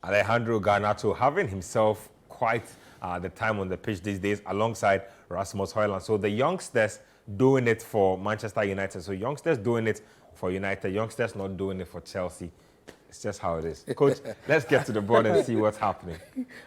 Alejandro Garnacho having himself quite the time on the pitch these days alongside Rasmus Højlund. So the youngsters doing it for Manchester United. So youngsters doing it for United, youngsters not doing it for Chelsea. It's just how it is. Coach, let's get to the board and see what's happening.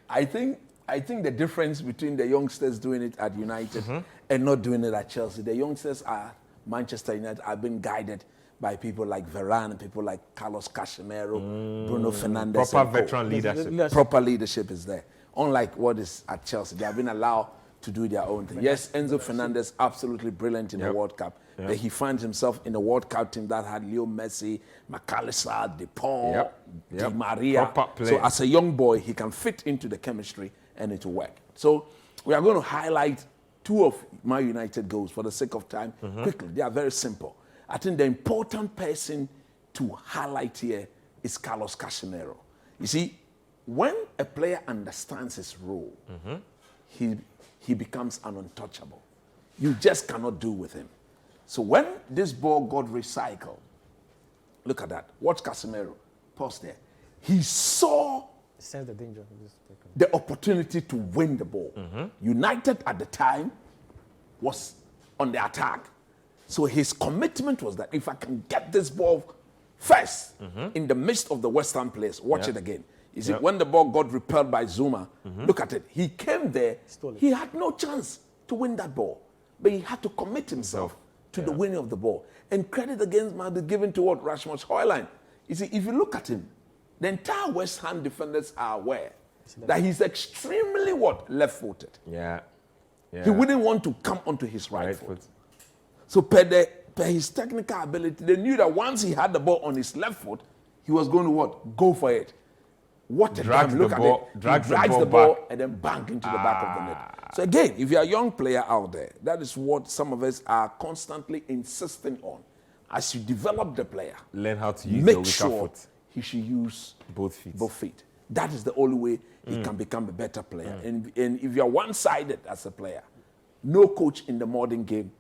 I think the difference between the youngsters doing it at United and not doing it at Chelsea, the youngsters at Manchester United have been guided by people like Varane, people like Carlos Casemiro, Bruno Fernandes. Proper veteran leadership. Proper leadership is there. Unlike what is at Chelsea, they have been allowed to do their own thing. Yes, Enzo Fernandez, absolutely brilliant in the World Cup. But he finds himself in a World Cup team that had Leo Messi, McAllister, De Paul, Di Maria. So as a young boy, he can fit into the chemistry and it will work. So we are going to highlight two of Man United goals for the sake of time. Quickly, they are very simple. I think the important person to highlight here is Carlos Casemiro. You see, when a player understands his role, he becomes an untouchable. You just cannot do with him. So when this ball got recycled, look at that. Watch Casemiro. Pause there. He saw sense the danger. the opportunity to win the ball. United at the time was on the attack. So his commitment was that if I can get this ball first in the midst of the West Ham players, watch it again. You see, when the ball got repelled by Zuma, look at it. He came there. He had no chance to win that ball. But he had to commit himself to the winning of the ball. And credit against man is given to what? Rasmus Højlund. You see, if you look at him, the entire West Ham defenders are aware that he's extremely what? Left-footed. He wouldn't want to come onto his right foot. So per his technical ability, they knew that once he had the ball on his left foot, he was going to what? Go for it. What a damn, look at it. He drags the ball and then bang into the back of the net. So again, if you're a young player out there, that is what some of us are constantly insisting on. As you develop the player, learn how to use make the weaker sure foot. He should use Both feet. both feet. That is the only way he can become a better player. And if you're one-sided as a player, no coach in the modern game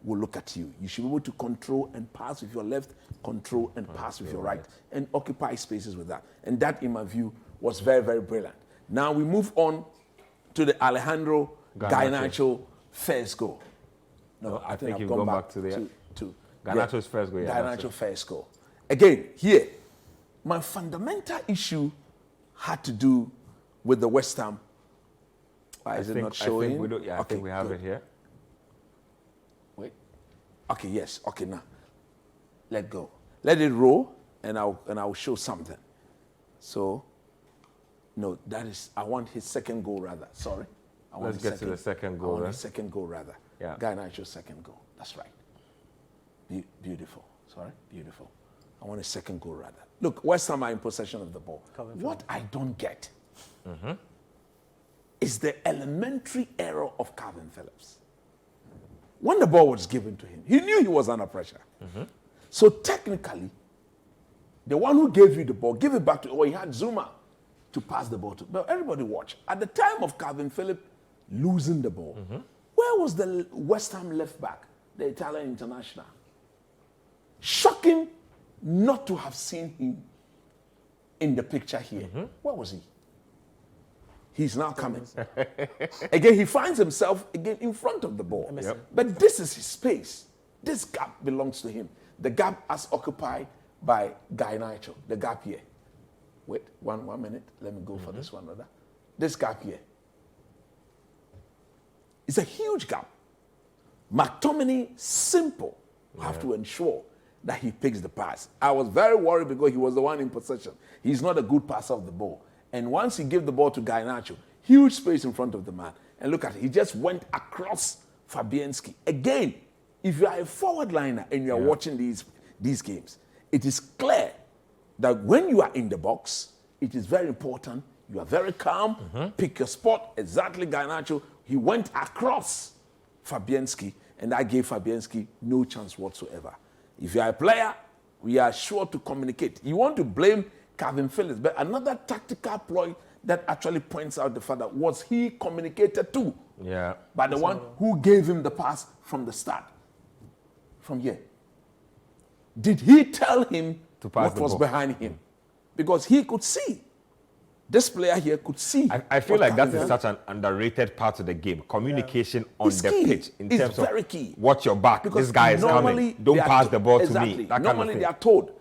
will look at you. You should be able to control and pass with your left, control and pass with your right, and occupy spaces with that. And that, in my view, was very, very brilliant. Now we move on to the Alejandro Garnacho first goal. No, I think you've gone back to the Garnacho's first goal. Garnacho first goal. Again, here, my fundamental issue had to do with the West Ham. Why is it not showing? I think we have it here. Wait. Okay, yes. Okay, now. Let go. Let it roll, and I'll show something. So, no, that is, I want his second goal rather. Sorry. Let's get to the second goal. I want his second goal rather. Yeah. Garnacho's second goal. That's right. Beautiful. Sorry, beautiful. I want a second goal rather. Look, West Ham are in possession of the ball. What I don't get is the elementary error of Calvin Phillips. When the ball was given to him, he knew he was under pressure. So technically, the one who gave you the ball, give it back to, or he had Zuma to pass the ball to. But everybody watch. At the time of Calvin Phillips losing the ball, where was the West Ham left back, the Italian international? Shocking not to have seen him in the picture here. Where was he? He's now coming. Again, he finds himself again in front of the ball. But this is his space. This gap belongs to him. The gap as occupied by Garnacho. The gap here. Wait, one minute. Let me go for this one, brother. This gap here. It's a huge gap. McTominay, simple, have to ensure that he picks the pass. I was very worried because he was the one in possession. He's not a good passer of the ball. And once he gave the ball to Garnacho, huge space in front of the man. And look at it, he just went across Fabianski. Again, if you are a forward liner and you are watching these games, it is clear that when you are in the box, it is very important. You are very calm, pick your spot, exactly Garnacho. He went across Fabianski, and that gave Fabianski no chance whatsoever. If you are a player, we are sure to communicate. You want to blame Calvin Phillips, but another tactical ploy that actually points out the fact that was he communicated to by the one who gave him the pass from the start. From here. Did he tell him what was behind him? Because he could see. this player here could see. I feel like that is Casemiro- such an underrated part of the game. Communication on It's the key. pitch in It's terms of very key. watch your back. Because This guy is normally coming. Don't they are pass to- the ball to exactly. me. That Normally kind they of are told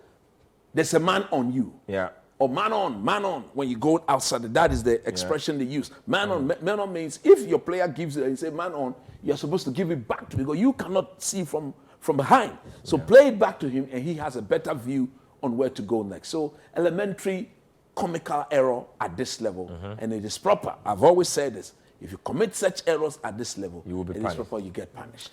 there's a man on you. Yeah. Or man on. When you go outside, that is the expression they use. Man on means if your player gives it and you say man on, you're supposed to give it back to him because you cannot see from behind. So play it back to him and he has a better view on where to go next. So elementary comical error at this level, and it is proper. I've always said this. If you commit such errors at this level, You will be it is punished. proper, you get punished.